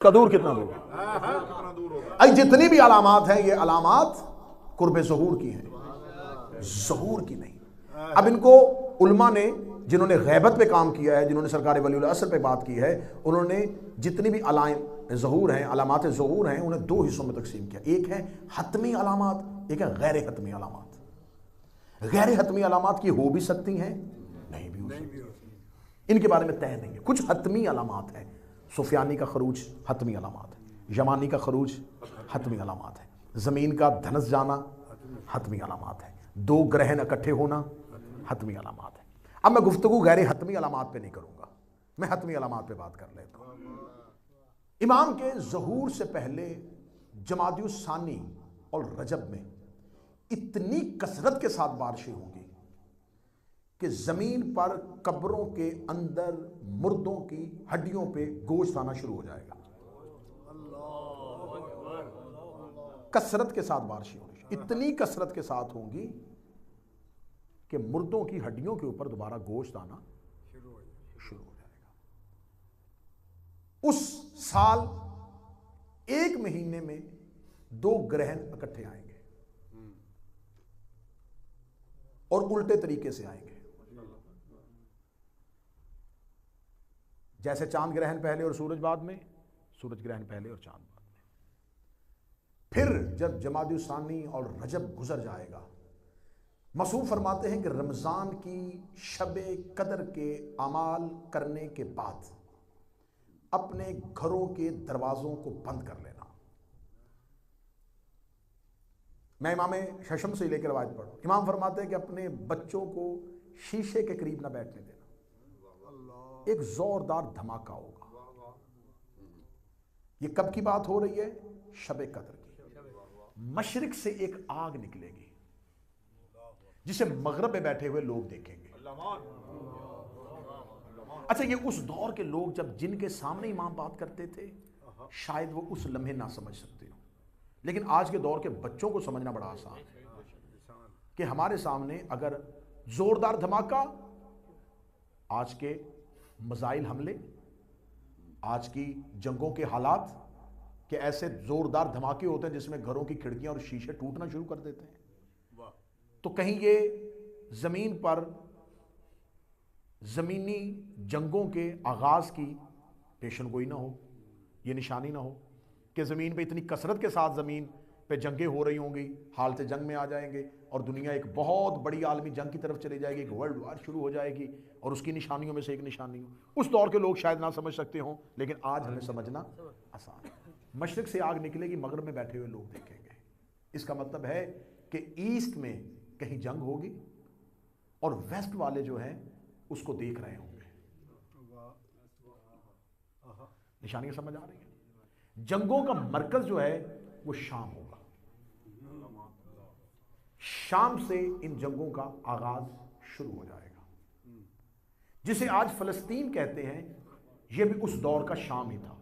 کا دور کتنا دور ہے؟ جتنی بھی علامات ہیں یہ علامات قرب ظہور کی ہیں، ظہور کی نہیں۔ اب ان کو علماء نے جنہوں نے غیبت پہ کام کیا ہے، جنہوں نے سرکار ولی العصر پہ بات کی ہے، انہوں نے جتنی بھی علائم ظہور ہیں، علامات ظہور ہیں، انہیں دو حصوں میں تقسیم کیا۔ ایک ہے حتمی علامات، ایک ہے غیر حتمی علامات۔ غیر حتمی علامات کی ہو بھی سکتی ہیں، نہیں بھی ہو سکتی، ان کے بارے میں طے نہیں ہے۔ کچھ حتمی علامات ہیں، سفیانی کا خروج حتمی علامات ہے، یمانی کا خروج حتمی علامات ہے، زمین کا دھنس جانا حتمی علامات ہے، دو گرہن اکٹھے ہونا حتمی علامات ہے۔ اب میں گفتگو غیر حتمی علامات پہ نہیں کروں گا، میں حتمی علامات پہ بات کر لیتا ہوں۔ امام کے ظہور سے پہلے جمادی الثانی اور رجب میں اتنی کثرت کے ساتھ بارشیں ہوں گی کہ زمین پر قبروں کے اندر مردوں کی ہڈیوں پہ گوشت آنا شروع ہو جائے گا۔ کثرت کے ساتھ بارشیں ہوں گی، اتنی کثرت کے ساتھ ہوں گی کہ مردوں کی ہڈیوں کے اوپر دوبارہ گوشت آنا شروع ہو جائے گا۔ اس سال ایک مہینے میں دو گرہن اکٹھے آئیں گے اور الٹے طریقے سے آئیں گے۔ جیسے چاند گرہن پہلے اور سورج بعد میں، سورج گرہن پہلے اور چاند بعد میں۔ پھر جب جمادی الثانی اور رجب گزر جائے گا، مصوف فرماتے ہیں کہ رمضان کی شب قدر کے اعمال کرنے کے بعد اپنے گھروں کے دروازوں کو بند کر لینا۔ میں امام ششم سے لے کے روایت پڑھوں، امام فرماتے ہیں کہ اپنے بچوں کو شیشے کے قریب نہ بیٹھنے دینا، ایک زوردار دھماکہ ہوگا۔ یہ کب کی بات ہو رہی ہے؟ شب قدر کی۔ مشرق سے ایک آگ نکلے گی جسے مغرب میں بیٹھے ہوئے لوگ دیکھیں گے۔ اچھا، یہ اس دور کے لوگ جب جن کے سامنے امام بات کرتے تھے شاید وہ اس لمحے نہ سمجھ سکتے ہو، لیکن آج کے دور کے بچوں کو سمجھنا بڑا آسان ہے کہ ہمارے سامنے اگر زوردار دھماکہ، آج کے میزائل حملے، آج کی جنگوں کے حالات کہ ایسے زوردار دھماکے ہوتے ہیں جس میں گھروں کی کھڑکیاں اور شیشے ٹوٹنا شروع کر دیتے ہیں، تو کہیں یہ زمین پر زمینی جنگوں کے آغاز کی پیشن گوئی نہ ہو، یہ نشانی نہ ہو کہ زمین پہ اتنی کثرت کے ساتھ زمین پہ جنگیں ہو رہی ہوں گی، حالت جنگ میں آ جائیں گے اور دنیا ایک بہت بڑی عالمی جنگ کی طرف چلی جائے گی، ایک ورلڈ وار شروع ہو جائے گی اور اس کی نشانیوں میں سے ایک نشانی ہو۔ اس دور کے لوگ شاید نہ سمجھ سکتے ہوں، لیکن آج ہمیں سمجھنا آسان ہے۔ مشرق سے آگ نکلے گی، مغرب میں بیٹھے ہوئے لوگ دیکھیں گے۔ اس کا مطلب ہے کہ ایسٹ میں کہیں جنگ ہوگی اور ویسٹ والے جو ہیں اس کو دیکھ رہے ہوں گے۔ نشانیاں سمجھ آ رہی ہیں؟ جنگوں کا مرکز جو ہے وہ شام ہوگا، شام سے ان جنگوں کا آغاز شروع ہو جائے گا، جسے آج فلسطین کہتے ہیں، یہ بھی اس دور کا شام ہی تھا۔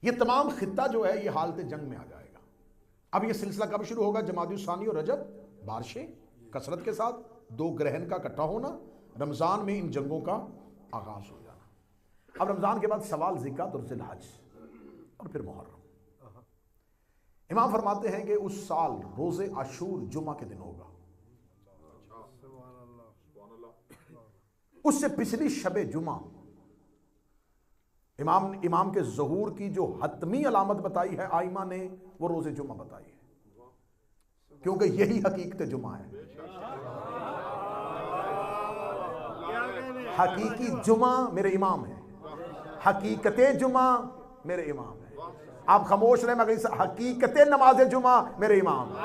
یہ تمام خطہ جو ہے یہ حالت جنگ میں آ جائے گا۔ اب یہ سلسلہ کب شروع ہوگا؟ جمادی الثانی اور رجب، بارشیں کثرت کے ساتھ، دو گرہن کا اکٹھا ہونا، رمضان میں ان جنگوں کا آغاز ہو جانا۔ اب رمضان کے بعد سوال ذکر اور ذی الحج اور پھر محرم۔ امام فرماتے ہیں کہ اس سال روز عاشور جمعہ کے دن ہوگا، اس سے پچھلی شب جمعہ امام کے ظہور کی جو حتمی علامت بتائی ہے آئمہ نے، وہ روز جمعہ بتائی ہے، کیونکہ یہی حقیقت جمعہ ہے۔ حقیقی جمعہ میرے امام ہے، حقیقت جمعہ میرے امام ہے۔ آپ خاموش رہے مگر حقیقت نماز جمعہ میرے امام ہے،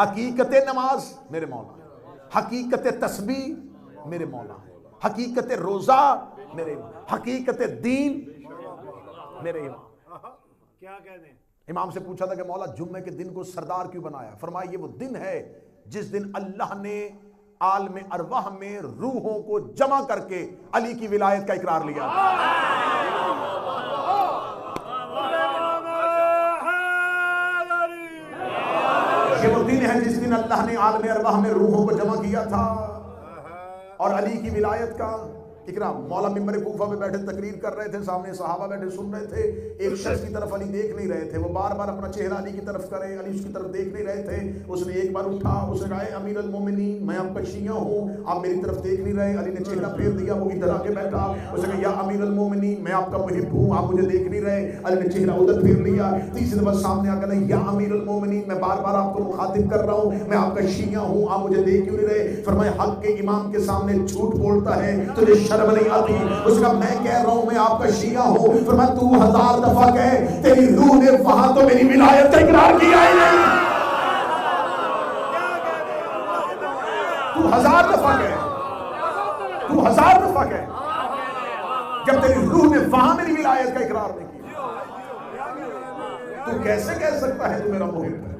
حقیقت نماز میرے مولا ہے، حقیقت تسبیح میرے مولا ہے، حقیقت روزہ میرے امام، حقیقت دین میرے امام۔ کیا کہہ دیں؟ امام سے پوچھا تھا کہ مولا جمعے کے دن کو سردار کیوں بنایا؟ فرمایا یہ وہ دن ہے جس دن اللہ نے عالم ارواح میں روحوں کو جمع کر کے علی کی ولایت کا اقرار لیا۔ یہ وہ دن ہے جس دن اللہ نے عالم ارواح میں روحوں کو جمع کیا تھا۔ اور علی کی ولایت کا اقرار. مولا ممبر کوفہ پہ بیٹھے تقریر کر رہے تھے, سامنے صحابہ بیٹھے سن رہے تھے. ایک شخص کی طرف علی دیکھ نہیں رہے تھے, وہ بار بار اپنا چہرہ علی کی طرف کرے, علی اس کی طرف دیکھ نہیں رہے تھے. اس نے ایک بار اٹھا, اس نے کہا اے امیر المومنین میں آپ کا شیعہ ہوں, آپ میری طرف دیکھ نہیں رہے. علی نے چہرہ پھیر دیا, وہ ادھر آ کے بیٹھا. اس نے کہا یا امیر المومنین میں آپ کا محب ہوں, آپ مجھے دیکھ نہیں رہے. علی نے چہرہ ادھر پھیر لیا. تیسری دفعہ سامنے آ گیا یا امیر المومنین میں بار بار آپ کو مخاطب کر رہا ہوں, میں آپ کا شیعہ ہوں, آپ مجھے دیکھ کیوں نہیں رہے. فرمایا حق کے امام کے سامنے جھوٹ بولتا ہے, تجھے شرم نہیں آتی؟ اس کا میں کہہ رہا ہوں میں آپ کا شیعہ ہوں. فرمایا تو 1000 دفعہ کہے, تیری روح نے وہاں تو میری ولایت کا اقرار کیا ہی نہیں. تو 1000 دفعہ کہے, تو 1000 دفعہ کہے, جب تیری روح نے وہاں میری ولایت کا اقرار نہیں کیا, تو کیسے کہہ سکتا ہے تو میرا محب ہے.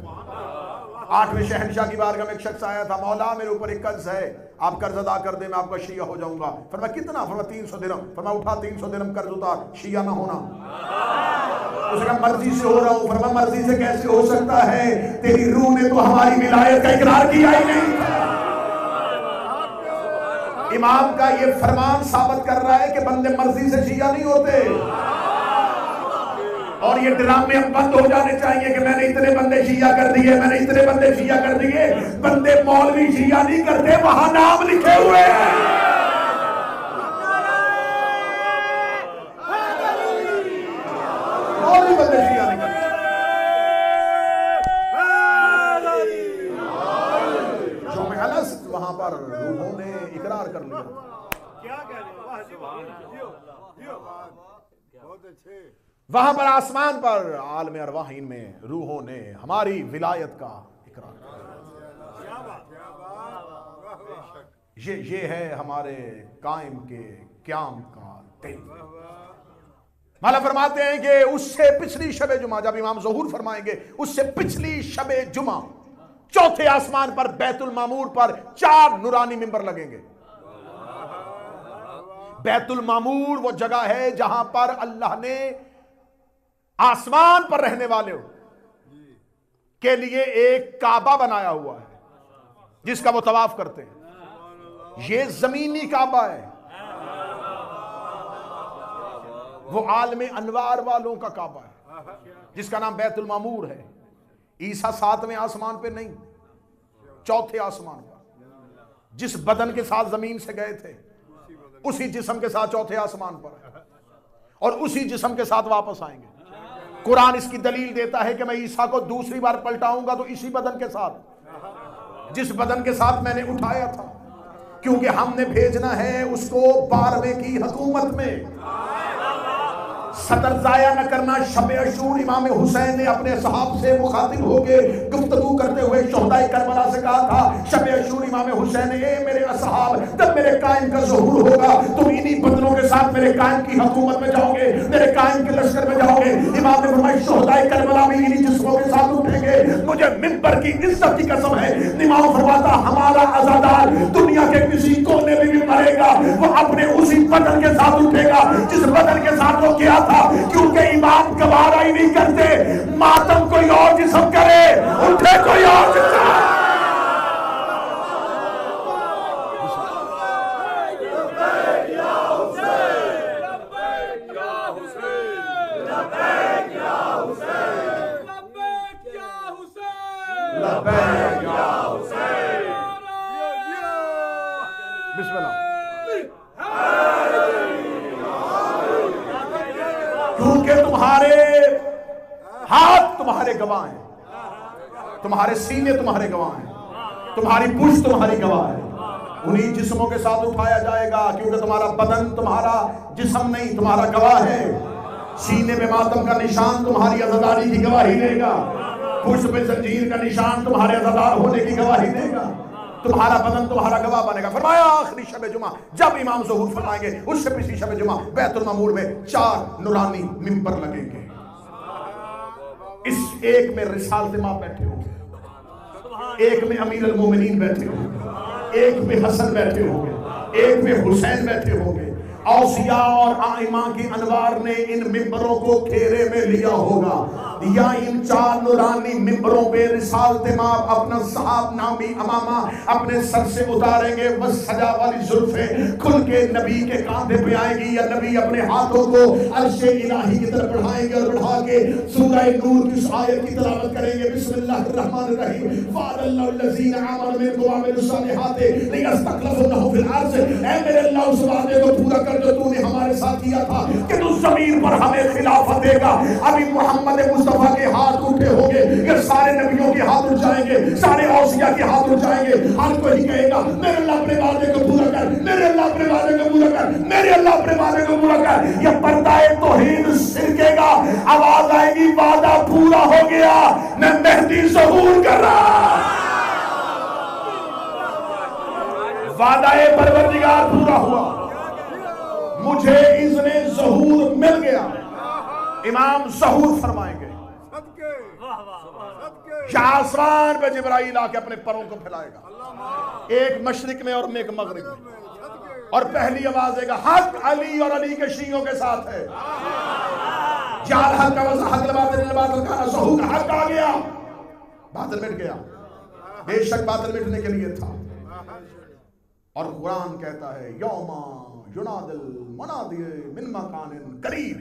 8ویں شہنشاہ کی بارگاہ میں ایک شخص آیا تھا, مولا میرے اوپر ایک قرض ہے, آپ قرض ادا کر دیں, میں آپ کا شیعہ ہو جاؤں گا. فرمایا کتنا؟ فرمایا 300 درہم. فرمایا اٹھا 300 درہم قرض اتار, شیعہ نہ ہونا. اس نے کہا مرضی سے ہو رہا ہوں. فرمایا مرضی سے کیسے ہو سکتا ہے, تیری روح نے تو ہماری ولایت کا اقرار کیا ہی نہیں. امام کا یہ فرمان ثابت کر رہا ہے کہ بندے مرضی سے شیعہ نہیں ہوتے. اور یہ ڈرامے اب بند ہو جانے چاہیے کہ میں نے اتنے بندے شیعہ کر دیے, میں نے اتنے بندے شیعہ کر دیے. بندے مولوی شیعہ نہیں کرتے, وہاں نام لکھے ہوئے ہیں. مولوی بندے شیعہ نہیں کرتے. جو میں الست وہاں پر روحوں نے اقرار کر لیا. وہاں پر آسمان پر عالم ارواحین میں روحوں نے ہماری ولایت کا اقرار کیا. یہ ہے ہمارے قائم کے قیام کا دن. مولا فرماتے ہیں کہ اس سے پچھلی شب جمعہ, جب امام ظہور فرمائیں گے, اس سے پچھلی شب جمعہ چوتھے آسمان پر بیت المعمور پر 4 نورانی ممبر لگیں گے. بیت المعمور وہ جگہ ہے جہاں پر اللہ نے آسمان پر رہنے والے کے لیے ایک کعبہ بنایا ہوا ہے جس کا وہ طواف کرتے ہیں. یہ زمینی کعبہ ہے, وہ عالم انوار والوں کا کعبہ ہے جس کا نام بیت المعمور ہے. عیسیٰ 7ویں آسمان پہ نہیں, چوتھے آسمان پر. جس بدن کے ساتھ زمین سے گئے تھے اسی جسم کے ساتھ چوتھے آسمان پر, اور اسی جسم کے ساتھ واپس آئیں گے. قرآن اس کی دلیل دیتا ہے کہ میں عیسیٰ کو دوسری بار پلٹاؤں گا تو اسی بدن کے ساتھ, جس بدن کے ساتھ میں نے اٹھایا تھا, کیونکہ ہم نے بھیجنا ہے اس کو 12ویں کی حکومت میں. صدر ضائع نہ کرنا. شب عاشور امام حسین نے اپنے صحاب سے مخاطب ہو کے گفتگو کرتے ہوئے شہدائے کربلا سے کہا تھا, شب عاشور امام حسین اے میرے اصحاب, جب میرے قائم کا ظہور ہوگا تم انہی بدنوں کے ساتھ میرے قائم کی حکومت میں جاؤ گے, میرے قائم کے لشکر میں جاؤ گے. امام نے فرمایا شہدائے کربلا بھی انہی جسموں کے ساتھ اٹھیں گے. مجھے منبر کی عزت کی قسم ہے, امام فرماتا ہمارا عزادار دنیا کے کسی کونے میں بھی مرے گا, وہ اپنے اسی بدن کے ساتھ اٹھے گا جس بدن کے ساتھ وہ کیا تھا. کیونکہ امام گوارا ہی نہیں کرتے ماتم کوئی اور جسم کرے, اٹھے کوئی اور جسم. بسم اللہ. کیونکہ تمہارے ہاتھ تمہارے گواہ ہیں, تمہارے سینے تمہارے گواہ ہیں, تمہاری پشت تمہاری گواہ ہے. انہی جسموں کے ساتھ اٹھایا جائے گا کیونکہ تمہارا بدن تمہارا جسم نہیں, تمہارا گواہ ہے. سینے میں ماتم کا نشان تمہاری عزاداری کی گواہی دے گا, پشت پہ زنجیر کا نشان تمہارے عزادار ہونے کی گواہی دے گا, تمہارا بدن تمہارا گواہ بنے گا. فرمایا آخری شب جمعہ جب امام ظہور فرمائیں گے اس سے پچھلی شب جمعہ بیت المعمور میں 4 نورانی ممبر لگیں گے. اس ایک میں رسالت ماں بیٹھے ہوں گے, ایک میں امیر المومنین بیٹھے ہوں گے, ایک میں حسن بیٹھے ہوں گے, ایک میں حسین بیٹھے ہوں گے, اوصیاء اور آئمہ کی انوار نے ان ممبروں کو گھیرے میں لیا ہوگا، یا ان 4 نورانی ممبروں پہ رسالت ماب اپنا صحاب نامی امامہ اپنے سر سے اتاریں گے، بس سجا والی زلفیں کھل کے نبی کے کاندھے پہ آئے گی، یا نبی اپنے ہاتھوں کو عرش الہی کی طرف بڑھائیں گے اور بڑھا کے سورہ نور کی اس آیت کی تلاوت کریں گے، بسم اللہ الرحمن الرحیم، وعد اللہ الذین آمنوا منکم وعملوا الصالحات لیستخلفنہم فی الارض، اے میرے اللہ اس وعدے کو پورا کر جو تو نے ہمارے ساتھ کیا تھا کہ تو زمین پر ہمیں خلافت دے گا۔ ابھی محمد مصطفیٰ کے ہاتھ اٹھے ہوں گے، یہ سارے نبیوں کے ہاتھ اٹھ جائیں گے، سارے اوصیاء کے ہاتھ اٹھ جائیں گے، ہر کوئی کہے گا میرے اللہ اپنے وعدے کو پورا کر، میرے اللہ اپنے وعدے کو پورا کر، میرے اللہ اپنے وعدے کو پورا کر۔ یہ پردہ توحید سرکے گا، آواز آئے گی وعدہ پورا ہو گیا، میں مہدی ظہور کر رہا، وعدہ پروردگار پورا ہوا، مجھے اذن ظہور مل گیا۔ امام ظہور فرمائیں گے، یہاں آسمان پہ جبرائیل آ کے اپنے پروں کو پھیلائے گا، ایک مشرق میں اور ایک مغرب میں، اور پہلی آواز دے گا حق علی اور علی کے شیعوں کے ساتھ ہے، جعل حق کا وزن حق الباطل الباطل کا ظہور، حق آ گیا، باطل مٹ گیا، بے شک باطل مٹنے کے لیے تھا۔ اور قرآن کہتا ہے یوم ینادی المنادی من مکان قریب،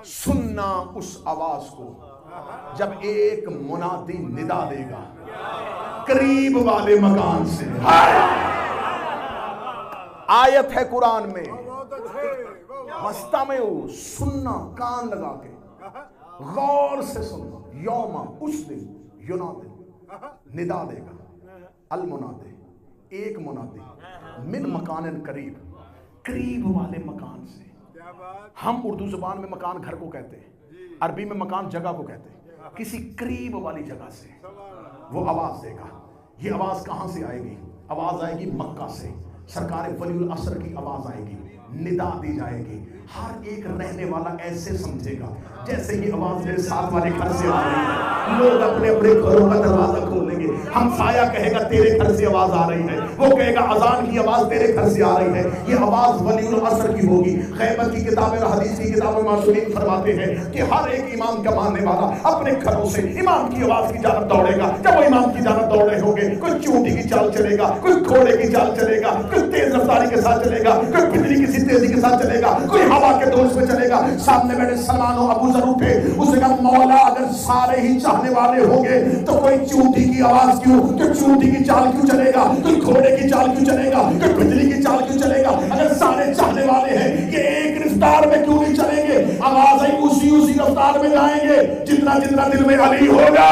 سننا اس آواز کو جب ایک منادی ندا دے گا قریب والے مکان سے۔ آیت ہے قرآن میں، مستمعو، سننا، کان لگا کے غور سے سننا، یوم، اس دن، ینادی، ندا دے گا، المنادی، ایک منادی، من مکان قریب، قریب والے مکان سے۔ ہم اردو زبان میں مکان گھر کو کہتے ہیں، عربی میں مکان جگہ کو کہتے ہیں، کسی قریب والی جگہ سے وہ آواز دے گا۔ یہ آواز کہاں سے آئے گی؟ آواز آئے گی مکہ سے، سرکار ولی العصر کی آواز آئے گی، ندا دی جائے گی۔ ہر ایک رہنے والا ایسے سمجھے گا جیسے یہ آواز میرے ساتھ والے گھر سے آ رہی ہے۔ لوگ اپنے اپنے گھروں کا دروازہ کھولیں گے، ہمسایہ کہے گا تیرے گھر سے آواز آ رہی ہے، وہ کہے گا اذان کی آواز تیرے گھر سے آ رہی ہے۔ یہ آواز ولی العصر کی ہوگی۔ غیبت کی کتابیں اور حدیث کی کتابیں معصومین فرماتے ہیں کہ ہر ایک امام کا ماننے والا اپنے گھروں سے امام کی آواز کی جانب دوڑے گا۔ جب وہ امام کی جانب دوڑ رہے ہوں گے، کوئی چونٹی کی چال چلے گا، کوئی گھوڑے کی چال چلے گا، کوئی تیز رفتاری کے ساتھ چلے گا، کوئی بجلی کی تیزی کے ساتھ چلے گا، کوئی ہوا کے دوش میں چلے گا۔ سامنے بیٹھے سلمان و ابو ذر اٹھے، اس نے کہا مولا اگر سارے ہی چاہنے والے ہوں گے تو کوئی چونٹی کی آواز کیوں، کوئی چونٹی کی چال کیوں چلے گا، کوئی گھوڑے کی چال کیوں چلے گا، کوئی بجلی کی چال کیوں چلے گا؟ اگر سارے چاہنے والے ہیں یہ ایک رفتار میں کیوں نہیں چلیں گے؟ آواز آئی اسی رفتار میں جائیں گے جتنا دل میں علی ہوگا،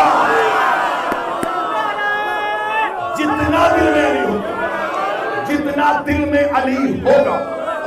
جتنا دل میں علی ہوگا، جتنا دل میں علی ہوگا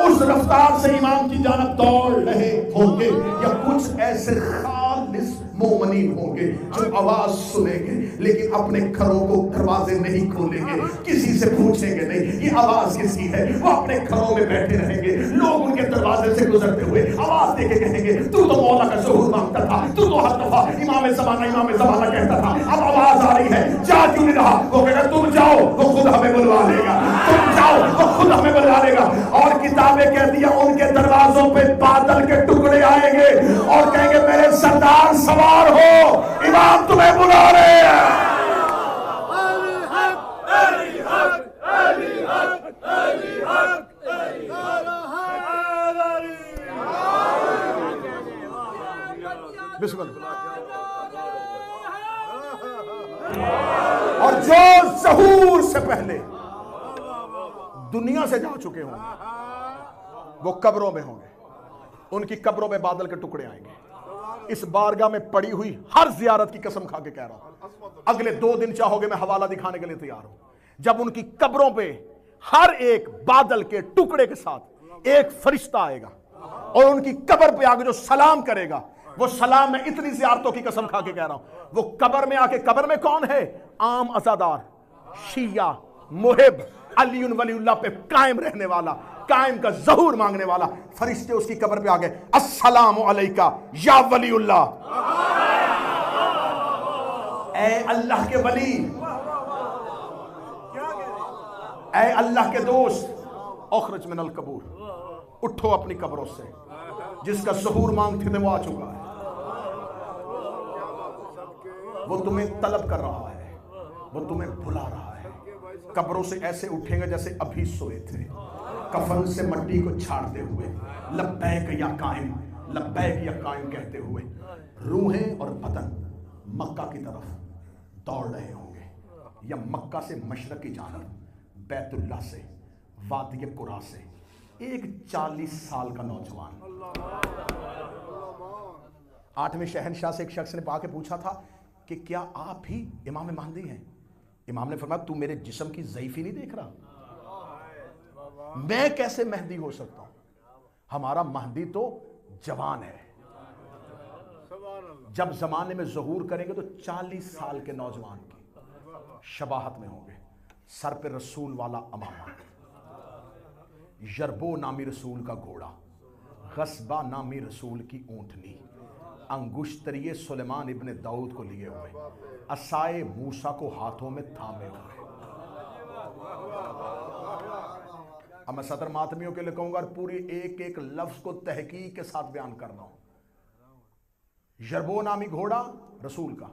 اس رفتار سے امام کی جانب دوڑ رہے ہوں گے۔ یا کچھ ایسے خالص مومنین ہوں گے جو آواز سنیں گے لیکن اپنے گھروں کو دروازے نہیں کھولیں گے، کسی سے پوچھیں گے نہیں یہ آواز کس کی ہے، وہ اپنے گھروں میں بیٹھے رہیں گے، لوگ ان کے دروازے سے گزرتے ہوئے آواز دے کے کہیں گے تو مولا کا ظہور مانگتا تھا، تو ہر دفعہ امام زمانہ کہتا تھا، اب آواز آ رہی ہے جا کیوں نہیں رہا؟ وہ کہے گا تم جاؤ وہ خود ہمیں بلوا لے گا، تم جاؤ وہ خود ہمیں بلوا لے گا۔ اور کتابیں کہتی ہیں ان کے دروازوں پہ بادل کے ٹکڑے آئیں گے اور کہیں گے میرے سردار سوار ہو، امام تمہیں بلا رہے ہیں۔ بسم اللہ۔ اور جو ظہور سے پہلے دنیا سے جا چکے ہوں وہ قبروں میں ہوں گے، ان کی قبروں میں بادل کے ٹکڑے آئیں گے۔ اس بارگاہ میں پڑی ہوئی ہر زیارت کی قسم کھا کے کہہ رہا ہوں، اگلے 2 دن چاہو گے میں حوالہ دکھانے کے لیے تیار ہوں، جب ان کی قبروں پہ ہر ایک بادل کے ٹکڑے کے ساتھ ایک فرشتہ آئے گا اور ان کی قبر پہ آگے جو سلام کرے گا، وہ سلام میں اتنی زیارتوں کی قسم کھا کے کہہ رہا ہوں، وہ قبر میں آ کے، قبر میں کون ہے؟ عام عزادار، شیعہ، محب، علی ولی اللہ پہ قائم رہنے والا، قائم کا ظہور مانگنے والا، فرشتے اس کی قبر پہ آ گئے، السلام علیکہ یا ولی اللہ، اے اللہ کے ولی، اے اللہ کے دوست، اخرج من القبور، اٹھو اپنی قبروں سے، جس کا ظہور مانگتے تھے وہ آ چکا ہے، وہ تمہیں طلب کر رہا ہے، وہ تمہیں بلا رہا ہے۔ قبروں سے ایسے اٹھیں گے جیسے ابھی سوئے تھے، کفن سے مٹی کو چھاڑتے ہوئے، لبیک یا قائم، لبیک یا قائم کہتے ہوئے، روحیں اور بدن مکہ کی طرف دوڑ رہے ہوں گے، یا مکہ سے مشرق کی جانب، بیت اللہ سے، وادی قرا سے ایک 40 سال کا نوجوان، 8ویں شہنشاہ سے ایک شخص نے کے پوچھا تھا کہ کیا آپ ہی امام مہدی ہیں؟ امام نے فرمایا تو میرے جسم کی ضعیفی نہیں دیکھ رہا؟ میں کیسے مہدی ہو سکتا ہوں؟ ہمارا مہدی تو جوان ہے، جب زمانے میں ظہور کریں گے تو 40 سال کے نوجوان کی شباہت میں ہوں گے، سر پہ رسول والا امامہ، یربو نامی رسول کا گھوڑا، غصبہ نامی رسول کی اونٹنی، انگشتری سلیمان ابن داؤد کو لیے ہوئے، عصائے موسیٰ کو ہاتھوں میں تھامے ہوئے۔ اب میں صدر ماتمیوں کے لیے کہوں گا اور پوری ایک ایک لفظ کو تحقیق کے ساتھ بیان کر رہا ہوں۔ یربو نامی گھوڑا رسول کا،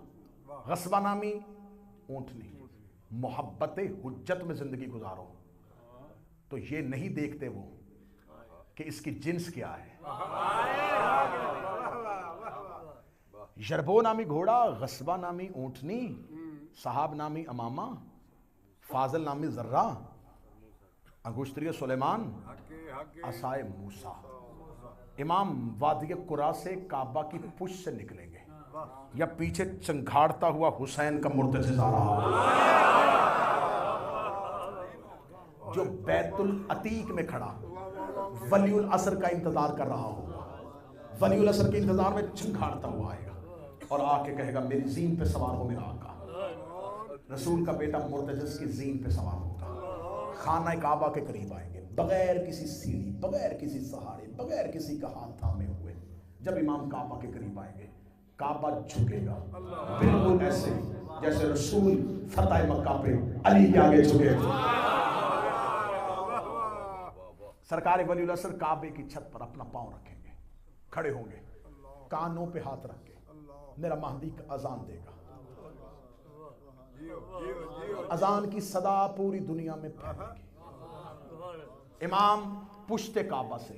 غصبہ نامی اونٹنی، محبت حجت میں زندگی گزارو تو یہ نہیں دیکھتے وہ کہ اس کی جنس کیا ہے۔ یربو نامی گھوڑا، غصبہ نامی اونٹنی، صحاب نامی امامہ، فاضل نامی ذرہ، انگشتری سلیمان، عصائے موسیٰ۔ امام وادی قرا سے کعبہ کی پشت سے نکلیں گے، یا پیچھے چنگھاڑتا ہوا حسین کا مرتجز آ رہا ہوگا، جو بیت العتیق میں کھڑا ولی العصر کا انتظار کر رہا ہوگا، ولی العصر کے انتظار میں چنگھاڑتا ہوا آئے گا اور آ کے کہے گا میری زین پہ سوار ہو میرا آقا۔ رسول کا بیٹا مرتجز کی زین پہ سوار ہوگا، خانہ کعبہ کے قریب آئیں گے، بغیر کسی سیڑھی، بغیر کسی سہارے، بغیر کسی کا ہاتھ تھامے ہوئے۔ جب امام کعبہ کے قریب آئیں گے کعبہ جھکے گا، بالکل ایسے جیسے رسول فتح مکہ پہ علی کے آگے جھکے تھے۔ سرکار ولی العصر کعبے کی چھت پر اپنا پاؤں رکھیں گے، کھڑے ہوں گے، کانوں پہ ہاتھ رکھ کے میرا مہدی کا اذان دے گا۔ اذان کی صدا پوری دنیا میں پھیلے گی۔ امام پشت کعبہ سے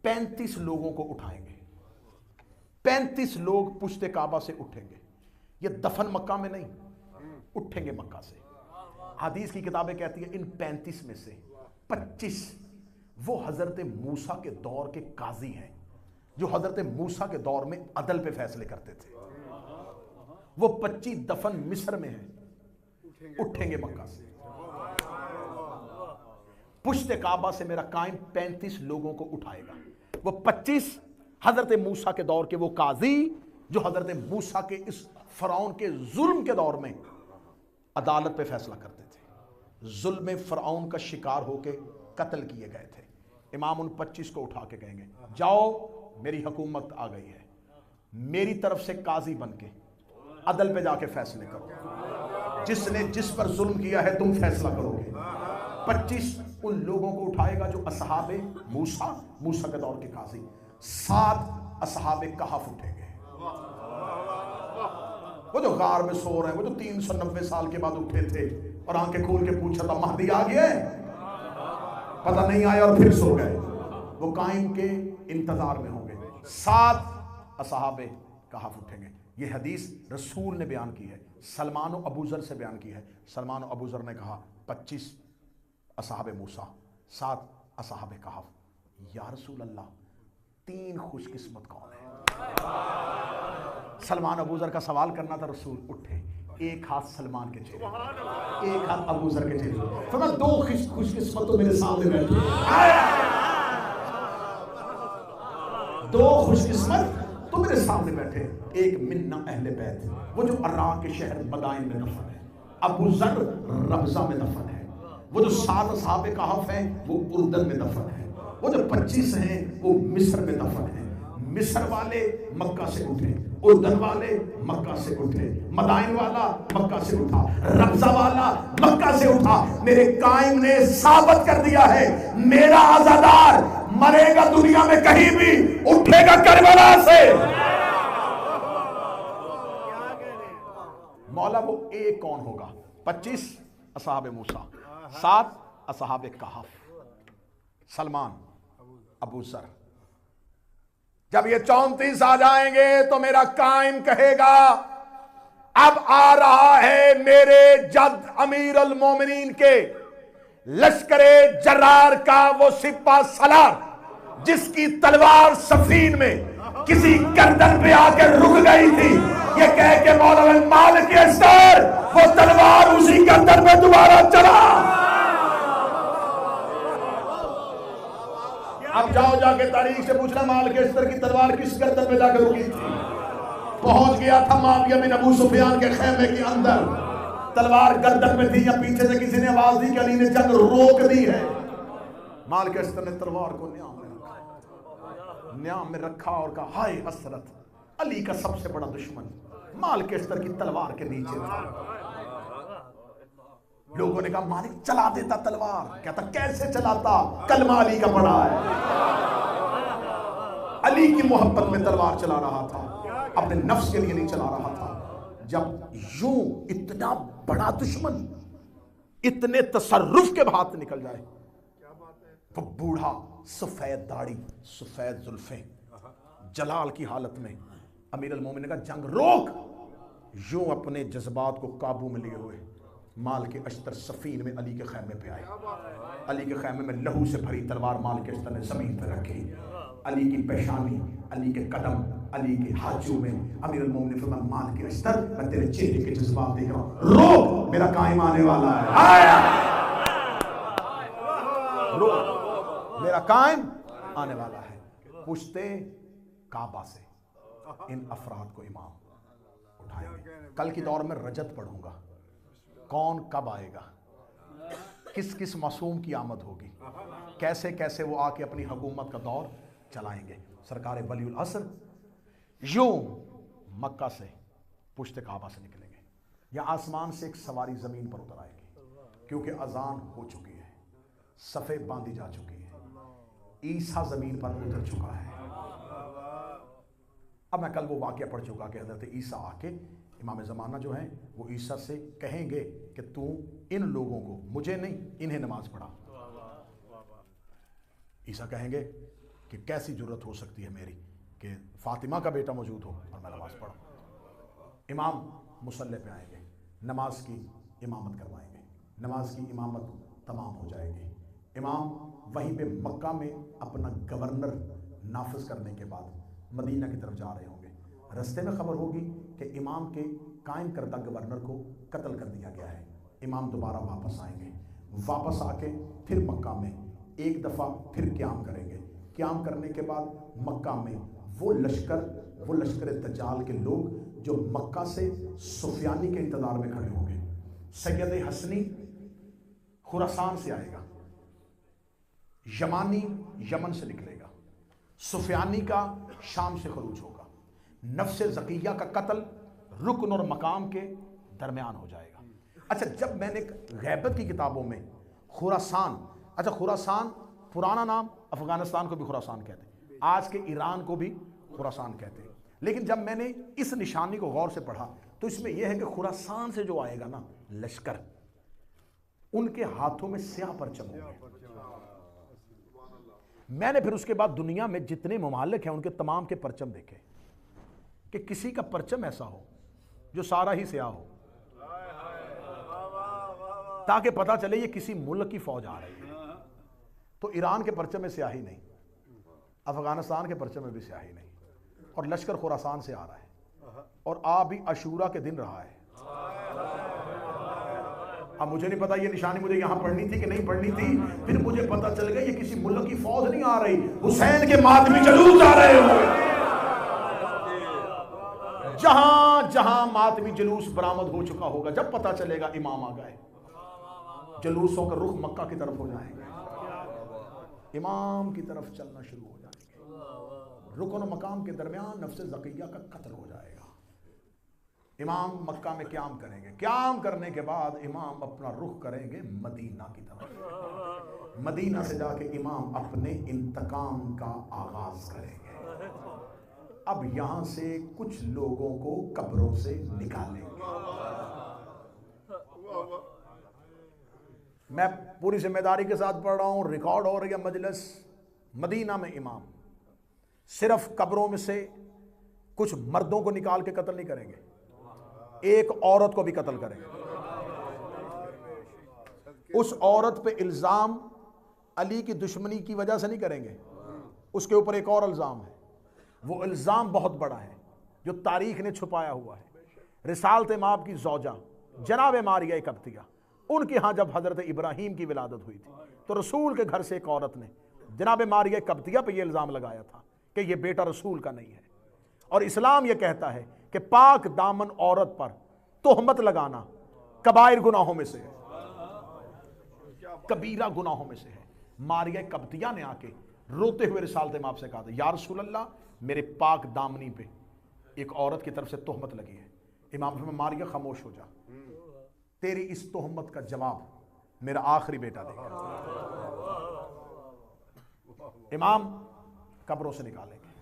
35 لوگوں کو اٹھائیں گے، 35 لوگ پشت کعبہ سے اٹھیں گے۔ یہ دفن مکہ میں نہیں، اٹھیں گے مکہ سے۔ حدیث کی کتابیں کہتی ہیں ان 35 میں سے 25 وہ حضرت موسیٰ کے دور کے قاضی ہیں، جو حضرت موسیٰ کے دور میں عدل پہ فیصلے کرتے تھے۔ وہ 25 دفن مصر میں ہیں، اٹھیں گے مکہ سے۔ پشت کعبہ سے میرا قائم 35 لوگوں کو اٹھائے گا۔ وہ 25 حضرت موسیٰ کے دور کے وہ قاضی جو حضرت موسیٰ کے اس فرعون کے ظلم کے دور میں عدالت پہ فیصلہ کرتے تھے، ظلم فرعون کا شکار ہو کے قتل کیے گئے تھے۔ امام ان 25 کو اٹھا کے کہیں گے جاؤ میری حکومت آ گئی ہے، میری طرف سے قاضی بن کے عدل پہ جا کے فیصلے کرو، جس نے جس پر ظلم کیا ہے تم فیصلہ کرو گے۔ 25 ان لوگوں کو اٹھائے گا جو اصحاب موسیٰ کے دور کے قاضی، 7 اصحاب کہف اٹھیں گے، وہ جو غار میں سو رہے ہیں، وہ جو 390 سال کے بعد اٹھے تھے اور آنکھیں کھول کے پوچھا تھا مہدی آ گیا ہے، پتہ نہیں آیا اور پھر سو گئے۔ وہ قائم کے انتظار میں ہوں گے، 7 اصحاب کہف اٹھیں گے۔ یہ حدیث رسول نے بیان کی ہے، سلمان و ابوذر سے بیان کی ہے۔ سلمان و ابوذر نے کہا 25 اصحاب موسیٰ، 7 اصحاب کہف۔ یا رسول اللہ 3 خوش قسمت کون ہے؟ سلمان ابوذر کا سوال کرنا تھا، رسول اٹھے، ایک ہاتھ سلمان کے چہرے، ایک ہاتھ ابوذر کے چہرے، فرمایا 2 خوش قسمت تو میرے سامنے بیٹھے، 2 خوش قسمت تو میرے سامنے بیٹھے، ایک منا اہل بیت، وہ جو عراق کے شہر مدائن میں دفن ہے، ابو ذر ربضہ میں دفن ہے، وہ جو 7 اصحاب کہف ہیں وہ اردن میں دفن ہے، وہ جو 25 ہیں وہ مصر میں دفن ہیں۔ مصر والے مکہ سے اٹھے، اردن والے مکہ سے اٹھے، مدائن والا مکہ سے اٹھا، ربضہ والا مکہ سے اٹھا۔ میرے قائم نے ثابت کر دیا ہے میرا عزادار مرے دنیا میں کہیں بھی اٹھے گا کربلا سے۔ مولا وہ ایک کون ہوگا؟ 25 اصحاب موسیٰ، 7 اصحاب کہف، سلمان، ابو ذر۔ جب یہ 34 آ جائیں گے تو میرا قائم کہے گا اب آ رہا ہے میرے جد امیر المومنین کے لشکر جرار کا وہ سپہ سالار جس کی تلوار سفین میں کسی گردن پہ آ کے رک گئی تھی، یہ کہہ کے مولا مالک اشتر وہ تلوار اسی گردن پہ دوبارہ چلا۔ اب جاؤ جا کے تاریخ سے پوچھنا مالک اشتر کی تلوار کس گردن پہ جا کے رکی تھی۔ پہنچ گیا تھا معاویہ بن ابو سفیان کے خیمے کے اندر، تلوار گردن میں تھی، یا پیچھے سے کسی نے آواز دی کہ علی نے جنگ روک دی ہے۔ مالک اشتر نے تلوار کو نیام میں رکھا اور کہا ہائے حسرت، علی کا سب سے بڑا دشمن مالک اشتر کی تلوار کے نیچے تھا۔ لوگوں نے کہا مالک چلا دیتا تلوار، کہتا کیسے چلاتا، کلمہ علی کا پڑھا ہے۔ علی کی محبت میں تلوار چلا رہا تھا، اپنے نفس کے لیے نہیں چلا رہا تھا۔ جب یوں اتنا بڑا دشمن اتنے تصرف کے ہاتھ نکل جائے، وہ بوڑھا سفید داڑھی سفید زلفیں جلال کی حالت میں، امیر المومنین نے کہا جنگ روک۔ یوں اپنے جذبات کو قابو میں لیے ہوئے مال کے اشتر سفین میں علی کے خیمے پہ آئے۔ علی کے خیمے میں لہو سے بھری تلوار مال کے اشتر نے زمین پہ رکھی، علی کی پیشانی، علی کے قدم، علی کے ہاتھوں میں۔ امیر المومنین نے فرمایا مال کے اشتر میں تیرے چہرے کے جذبات دیکھ رہا ہوں، روک میرا قائم آنے والا ہے، آیا روک میرا قائم آنے والا ہے۔ پوچھتے کعبہ سے ان افراد کو امام اٹھائیں گے۔ کل کی دور میں رجت پڑھوں گا، کون کب آئے گا، کس کس معصوم کی آمد ہوگی، کیسے کیسے وہ آ کے اپنی حکومت کا دور چلائیں گے۔ سرکار ولی العصر یوں مکہ سے پشت کعبہ سے نکلیں گے، یا آسمان سے ایک سواری زمین پر اتر آئے گی، کیونکہ اذان ہو چکی ہے، صفیں باندھی جا چکی ہے، عیسیٰ زمین پر اتر چکا ہے۔ اب میں کل وہ واقعہ پڑھ چکا کہ حضرت عیسیٰ آ کے امام زمانہ جو ہیں وہ عیسیٰ سے کہیں گے کہ تو ان لوگوں کو، مجھے نہیں انہیں نماز پڑھا۔ عیسیٰ کہیں گے کہ کیسی جرت ہو سکتی ہے میری کہ فاطمہ کا بیٹا موجود ہو اور میں نماز پڑھوں۔ امام مصلی پہ آئیں گے، نماز کی امامت کروائیں گے، نماز کی امامت تمام ہو جائے گی۔ امام وہیں پہ مکہ میں اپنا گورنر نافذ کرنے کے بعد مدینہ کی طرف جا رہے ہوں گے، رستے میں خبر ہوگی کہ امام کے قائم کردہ گورنر کو قتل کر دیا گیا ہے۔ امام دوبارہ واپس آئیں گے، واپس آ کے پھر مکہ میں ایک دفعہ پھر قیام کریں گے۔ قیام کرنے کے بعد مکہ میں وہ لشکر دجال کے لوگ جو مکہ سے سفیانی کے انتظار میں کھڑے ہوں گے۔ سید حسنی خراسان سے آئے گا، یمانی یمن سے نکلے گا، سفیانی کا شام سے خروج ہوگا۔ نفس زکیہ کا قتل رکن اور مقام کے درمیان ہو جائے گا۔ اچھا، جب میں نے غیبت کی کتابوں میں خراسان، اچھا خراسان پرانا نام، افغانستان کو بھی خراسان کہتے ہیں، آج کے ایران کو بھی خراسان کہتے ہیں، لیکن جب میں نے اس نشانی کو غور سے پڑھا تو اس میں یہ ہے کہ خراسان سے جو آئے گا نا لشکر، ان کے ہاتھوں میں سیاہ پرچم ہوں گے۔ میں نے پھر اس کے بعد دنیا میں جتنے ممالک ہیں ان کے تمام کے پرچم دیکھے کہ کسی کا پرچم ایسا ہو جو سارا ہی سیاہ ہو، تاکہ پتہ چلے یہ کسی ملک کی فوج آ رہی ہے۔ تو ایران کے پرچم میں سیاہی نہیں، افغانستان کے پرچم میں بھی سیاہی نہیں، اور لشکر خراسان سے آ رہا ہے، اور آ بھی عاشورہ کے دن رہا ہے۔ اب مجھے نہیں پتا یہ نشانی مجھے یہاں پڑھنی تھی کہ نہیں پڑھنی تھی، پھر مجھے پتا چل گیا یہ کسی ملک کی فوج نہیں آ رہی، حسین کے ماتمی جلوس آ رہے ہوں۔ جہاں جہاں ماتمی جلوس برآمد ہو چکا ہوگا، جب پتا چلے گا امام آ گئے، جلوسوں کا رخ مکہ کی طرف ہو جائے گا، امام کی طرف چلنا شروع ہو جائے گا۔ رکن و مقام کے درمیان نفس زکیہ کا قتل ہو جائے گا۔ امام مکہ میں قیام کریں گے، قیام کرنے کے بعد امام اپنا رخ کریں گے مدینہ کی طرف۔ مدینہ سے جا کے امام اپنے انتقام کا آغاز کریں گے. اب یہاں سے کچھ لوگوں کو قبروں سے نکالیں گے. میں پوری ذمہ داری کے ساتھ پڑھ رہا ہوں، ریکارڈ ہو رہی ہے مجلس. مدینہ میں امام صرف قبروں میں سے کچھ مردوں کو نکال کے قتل نہیں کریں گے، ایک عورت کو بھی قتل کریں گے. اس عورت پہ الزام علی کی دشمنی کی وجہ سے نہیں کریں گے، اس کے اوپر ایک اور الزام ہے. وہ الزام بہت بڑا ہے جو تاریخ نے چھپایا ہوا ہے. رسالت مآب کی زوجہ جناب ماریہ قبطیہ، ان کے ہاں جب حضرت ابراہیم کی ولادت ہوئی تھی تو رسول کے گھر سے ایک عورت نے جناب ماریہ قبطیہ پہ یہ الزام لگایا تھا کہ یہ بیٹا رسول کا نہیں ہے. اور اسلام یہ کہتا ہے کہ پاک دامن عورت پر تہمت لگانا کبائر گناہوں میں سے ہے، کبیرہ گناہوں میں سے ہے. ماریہ قبطیہ نے آ کے روتے ہوئے رسالت مآب سے کہا تھا، یا رسول اللہ میرے پاک دامنی پہ ایک عورت کی طرف سے تہمت لگی ہے. امام فرمایا ماریہ خاموش ہو جا، تیری اس تہمت کا جواب میرا آخری بیٹا دے گا. امام قبروں سے نکالیں گے،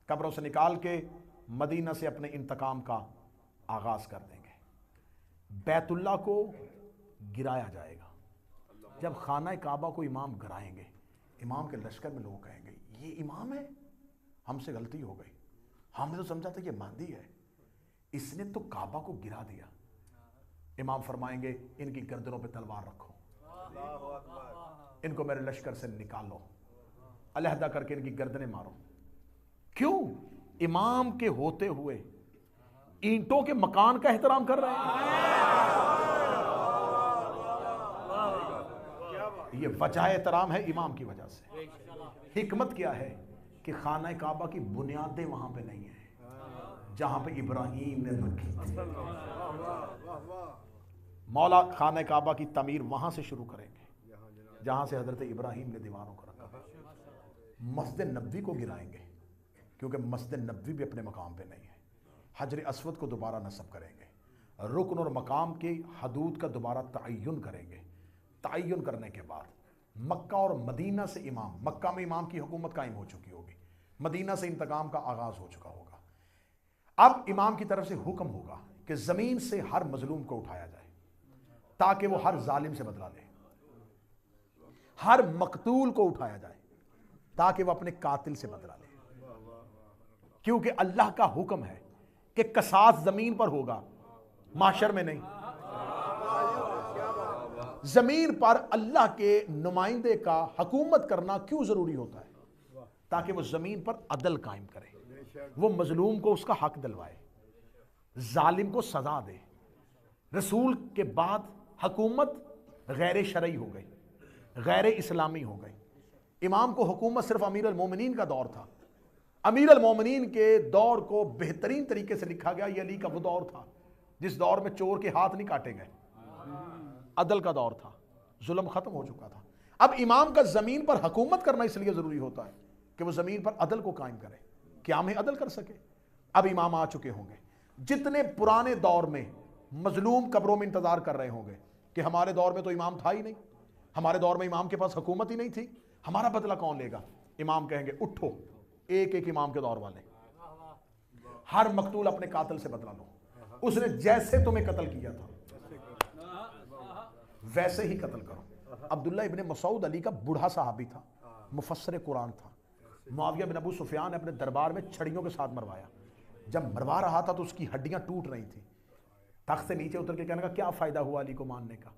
قبروں سے نکال کے مدینہ سے اپنے انتقام کا آغاز کر دیں گے. بیت اللہ کو گرایا جائے گا. جب خانہ کعبہ کو امام گرائیں گے، امام کے لشکر میں لوگ کہیں گے یہ امام ہے، ہم سے غلطی ہو گئی، ہم نے تو سمجھا تھا یہ مہدی ہے، اس نے تو کعبہ کو گرا دیا. امام فرمائیں گے ان کی گردنوں پہ تلوار رکھو، ان کو میرے لشکر سے نکالو، علیحدہ کر کے ان کی گردنیں مارو. کیوں؟ امام کے ہوتے ہوئے اینٹوں کے مکان کا احترام کر رہے ہیں. یہ وجہ احترام ہے امام کی وجہ سے. حکمت کیا ہے کہ خانہ کعبہ کی بنیادیں وہاں پہ نہیں ہیں جہاں پہ ابراہیم نے رکھی تھی. مولا خانہ کعبہ کی تعمیر وہاں سے شروع کریں گے جہاں سے حضرت ابراہیم نے دیواروں کو رکھا. مسجد نبوی کو گرائیں گے کیونکہ مسجد نبوی بھی اپنے مقام پہ نہیں ہے. حجر اسود کو دوبارہ نصب کریں گے. رکن اور مقام کی حدود کا دوبارہ تعین کریں گے. تعین کرنے کے بعد مکہ اور مدینہ سے امام، مکہ میں امام کی حکومت قائم ہو چکی ہوگی، مدینہ سے انتقام کا آغاز ہو چکا ہوگا. اب امام کی طرف سے حکم ہوگا کہ زمین سے ہر مظلوم کو اٹھایا جائے تاکہ وہ ہر ظالم سے بدلہ لے. ہر مقتول کو اٹھایا جائے تاکہ وہ اپنے قاتل سے بدلہ لے. کیونکہ اللہ کا حکم ہے کہ قصاص زمین پر ہوگا، معاشر میں نہیں. زمین پر اللہ کے نمائندے کا حکومت کرنا کیوں ضروری ہوتا ہے؟ تاکہ وہ زمین پر عدل قائم کرے، وہ مظلوم کو اس کا حق دلوائے، ظالم کو سزا دے. رسول کے بعد حکومت غیر شرعی ہو گئی، غیر اسلامی ہو گئی. امام کو حکومت صرف امیر المومنین کا دور تھا. امیر المومنین کے دور کو بہترین طریقے سے لکھا گیا. یہ علی کا وہ دور تھا جس دور میں چور کے ہاتھ نہیں کاٹے گئے، عدل کا دور تھا، ظلم ختم ہو چکا تھا. اب امام کا زمین پر حکومت کرنا اس لیے ضروری ہوتا ہے کہ وہ زمین پر عدل کو قائم کرے، قیام عدل کر سکے. اب امام آ چکے ہوں گے. جتنے پرانے دور میں مظلوم قبروں میں انتظار کر رہے ہوں گے کہ ہمارے دور میں تو امام تھا ہی نہیں، ہمارے دور میں امام کے پاس حکومت ہی نہیں تھی، ہمارا بدلہ کون لے گا؟ امام کہیں گے اٹھو، ایک ایک امام کے دور والے، ہر مقتول اپنے قاتل سے بدلہ لو. اس نے جیسے تمہیں قتل کیا تھا ویسے ہی قتل کرو. عبداللہ ابن مسعود علی کا بوڑھا صحابی تھا، مفسر قرآن تھا. معاویہ بن ابو سفیان نے اپنے دربار میں چھڑیوں کے ساتھ مروایا. جب مروا رہا تھا تو اس کی ہڈیاں ٹوٹ رہی تھیں. تخت سے نیچے اتر کے کہنے کا کیا فائدہ ہوا علی کو ماننے کا،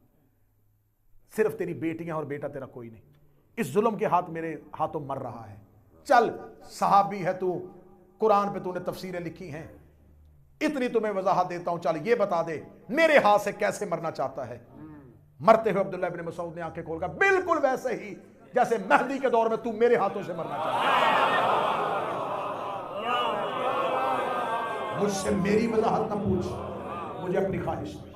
صرف تیری بیٹیاں اور بیٹا تیرا کوئی نہیں، اس ظلم کے ہاتھ میرے ہاتھوں مر رہا ہے. چل صحابی ہے تو، قرآن پہ تو نے تفسیریں لکھی ہیں، اتنی تمہیں وضاحت دیتا ہوں، چل یہ بتا دے میرے ہاتھ سے کیسے مرنا چاہتا ہے. مرتے ہوئے عبداللہ ابن مسعود نے آنکھیں کھول کر بالکل ویسے ہی جیسے مہدی کے دور میں تو میرے ہاتھوں سے مرنا چاہتا ہے. مجھ سے میری وضاحت نہ پوچھ، مجھے اپنی خواہش میں.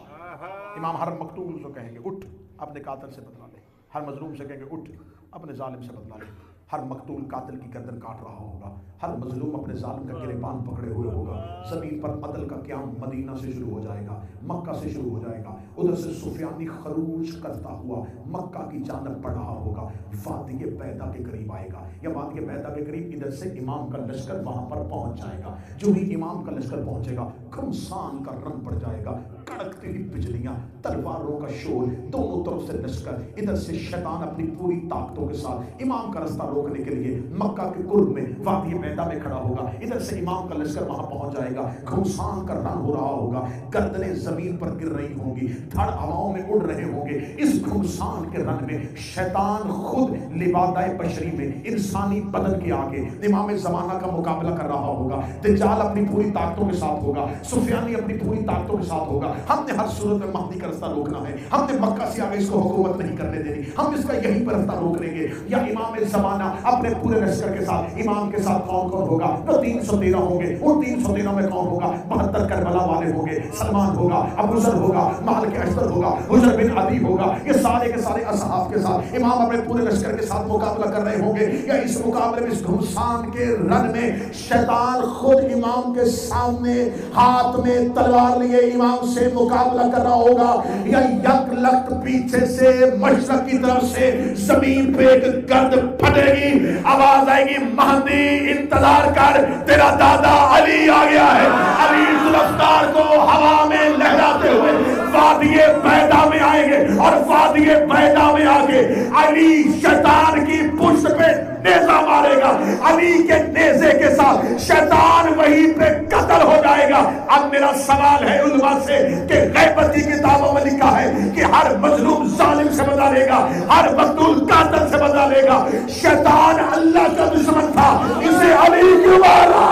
امام ہر مقتول کو کہیں گے اٹھ اپنے قاتل سے بدلا لے، ہر مظلوم سے کہیں گے اٹھ اپنے ظالم سے بدلا لے. ہر مقتول قاتل کی گردن کاٹ رہا ہوگا، ہر مظلوم اپنے ظالم کا گریبان پکڑے ہوئے ہوگا، زمین پر عدل کا قیام مدینہ سے شروع ہو جائے گا، مکہ سے شروع ہو جائے گا، ادھر سے سفیانی خروج کرتا ہوا مکہ کی جانب بڑھ رہا ہوگا، وادی بیضا کے قریب آئے گا، یا وادی بیضا کے قریب ادھر سے امام کا لشکر وہاں پر پہنچ جائے گا، جو ہی امام کا لشکر پہنچے گا گھمسان کا رنگ پڑ جائے گا، کڑکتی ہوئی بجلیاں، تلواروں کا شور، دونوں طرف سے لشکر، ادھر سے شیطان اپنی پوری طاقتوں کے ساتھ امام کا رستہ روکنے کے لیے مکہ کے قرب میں وادی بیضا میں کھڑا ہوگا، ادھر سے امام کا لشکر وہاں پہنچ جائے گا، گھمسان کا رنگ ہو رہا ہوگا، گردنیں زمین پر گر رہی ہوں گی، دھڑ ہواؤں میں اڑ رہے ہوں گے، اس گھمسان کے رنگ میں شیطان خود لبادہ بشری میں انسانی بدن کے آگے امام زمانہ کا مقابلہ کر رہا ہوگا، دجال اپنی پوری طاقتوں کے ساتھ ہوگا، سفیانی اپنی پوری طاقتوں کے ساتھ ہوگا، ہم نے ہر صورت میں مہدی کا رستہ روکنا ہے، ہم نے مکہ سے آگے اس کو حکومت نہیں کرنے دینی، ہم اس کا یہیں پر رستہ روک لیں گے، یا امام زمانہ اپنے پورے لشکر کے ساتھ، امام کے ساتھ کون کون ہوگا؟ وہ 313 ہوں گے، ان 313 میں کون ہوگا؟ 72 کربلا والے ہوں گے، سلمان ہوگا، ابو ذر ہوگا، مالک اشتر ہوگا، حجر بن عدی ہوگا، یہ سارے کے سارے اصحاب کے ساتھ امام اپنے پورے لشکر کے ساتھ مقابلہ کر رہے ہوں گے، یا اس مقابلے میں اس گھمسان کے رن میں شیطان خود امام کے سامنے ہاتھ میں تلوار لیے امام سے مقابلہ کر رہا ہوگا، یا یک لخت پیچھے سے مشرق کی طرف سے زمین پہ ایک گرد پھٹے گی، آواز آئے گی مہدی انتظار کر، تیرا دادا علی آ گیا ہے، علی ذوالفقار کو ہوا میں لہراتے ہوئے وادی بیضا میں آئیں گے، اور وادی بیضا میں آگے علی شیطان کی پشت پہ نیزہ مارے گا، علی کے نیزے کے ساتھ شیطان وہیں پہ قتل ہو جائے گا۔ اب میرا سوال ہے علماء سے کہ غیبت کی کتابوں میں لکھا ہے کہ ہر مظلوم ظالم سے بدلہ لے گا، ہر مقتول قاتل سے بدلہ لے گا، شیطان اللہ کا دشمن تھا، اسے علی کیوں مارا؟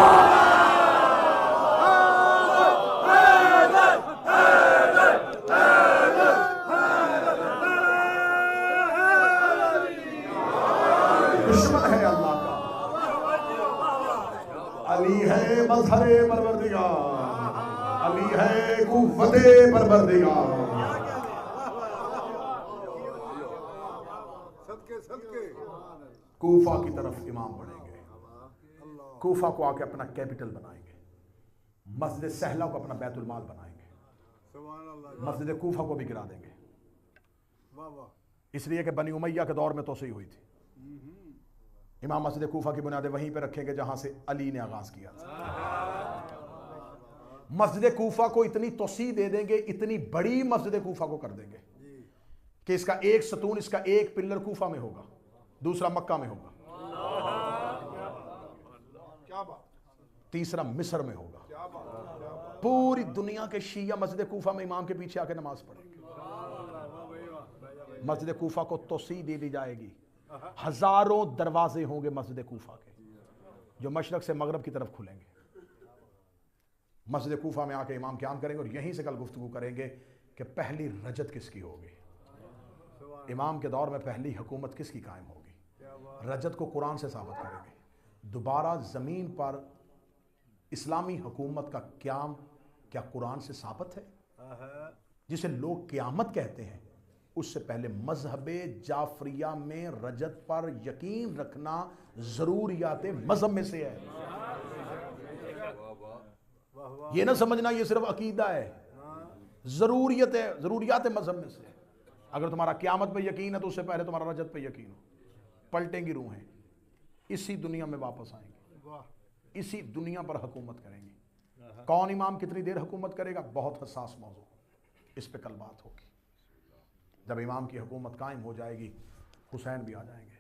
دشمن ہے اللہ کا، علی ہے مظہر پروردگار، علی ہے قوت پروردگار۔ کوفہ کی طرف امام بڑھیں گے، کوفہ کو آ کے اپنا کیپٹل بنائیں گے، مسجد سہلہ کو اپنا بیت المال بنائیں گے، مسجد کوفہ کو بھی گرا دیں گے، اس لیے کہ بنی امیہ کے دور میں توسیع ہوئی تھی۔ امام مسجد کوفہ کی بنیادیں وہیں پہ رکھیں گے جہاں سے علی نے آغاز کیا تھا۔ مسجد کوفہ کو اتنی توسیع دے دیں گے، اتنی بڑی مسجد کوفہ کو کر دیں گے کہ اس کا ایک ستون، اس کا ایک پلر کوفہ میں ہوگا، دوسرا مکہ میں ہوگا، تیسرا مصر میں ہوگا۔ پوری دنیا کے شیعہ مسجد کوفہ میں امام کے پیچھے آ کے نماز پڑھیں گے۔ مسجد کوفہ کو توسیع دے دی جائے گی، ہزاروں دروازے ہوں گے مسجد کوفہ کے جو مشرق سے مغرب کی طرف کھلیں گے۔ مسجد کوفہ میں آ کے امام قیام کریں گے، اور یہیں سے کل گفتگو کریں گے کہ پہلی رجت کس کی ہوگی، امام کے دور میں پہلی حکومت کس کی قائم ہوگی۔ رجت کو قرآن سے ثابت کریں گے۔ دوبارہ زمین پر اسلامی حکومت کا قیام کیا قرآن سے ثابت ہے؟ جسے لوگ قیامت کہتے ہیں، اس سے پہلے مذہب جعفریہ میں رجت پر یقین رکھنا ضروریات مذہب میں سے ہے۔ یہ نہ سمجھنا یہ صرف عقیدہ ہے، ضروریت ہے، ضروریات مذہب میں سے۔ اگر تمہارا قیامت پہ یقین ہے تو اس سے پہلے تمہارا رجت پہ یقین ہو۔ پلٹیں گی روحیں، اسی دنیا میں واپس آئیں گے، اسی دنیا پر حکومت کریں گے۔ کون امام کتنی دیر حکومت کرے گا، بہت حساس موضوع، اس پہ کل بات ہوگی۔ جب امام کی حکومت قائم ہو جائے گی، حسین بھی آ جائیں گے۔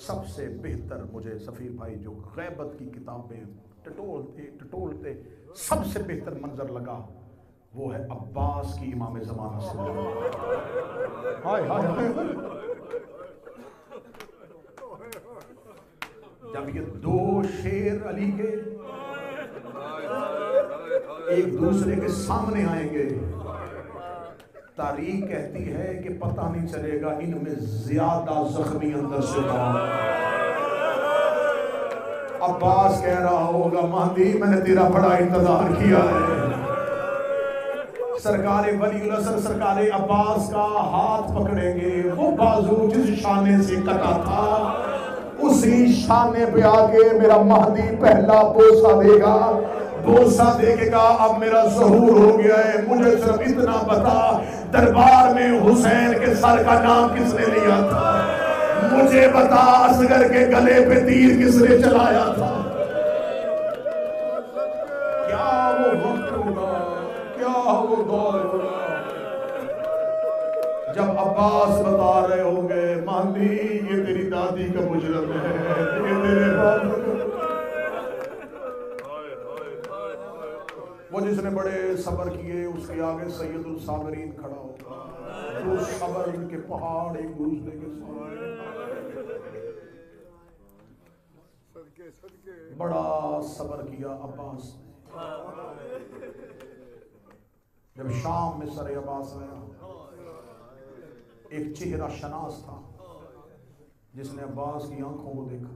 سب سے بہتر مجھے سفیر بھائی جو غیبت کی کتابیں ٹٹولتے سب سے بہتر منظر لگا وہ ہے عباس کی امام زمانہ سے۔ ہائے ہائے ہائے، جب یہ دو شیر علی کے ایک دوسرے کے سامنے آئیں گے، تاریخ کہتی ہے کہ پتہ نہیں چلے گا ان میں زیادہ زخمی اندر سے کون۔ عباس کہہ رہا ہوگا مہدی میں نے تیرا بڑا انتظار کیا ہے، سرکار ولی الاسر سرکار عباس کا ہاتھ پکڑیں گے، وہ بازو جس شانے سے کٹا تھا اسی شانے پہ آگے میرا مہدی پہلا بوسہ دے گا، بوسہ دے گا اب میرا ظہور ہو گیا ہے، مجھے صرف اتنا بتا دربار میں حسین کے سر کا نام کس نے لیا تھا، مجھے بتا اصغر کے گلے پہ تیر کس نے چلایا تھا۔ کیا وہ وقت ہوگا، کیا وہ دور ہوگا جب عباس بتا رہے ہوں گے مہدی یہ تیری دادی کا مجرم ہے، یہ تیرے باپ وہ جس نے بڑے صبر کیے اس کے آگے سید الصابرین کھڑا ہوگا، تو صبر ان کے پہاڑ ایک دوسرے کے سامنے، بڑا صبر کیا عباس نے۔ جب شام میں سر عباس آیا ایک چہرہ شناس تھا جس نے عباس کی آنکھوں کو دیکھا،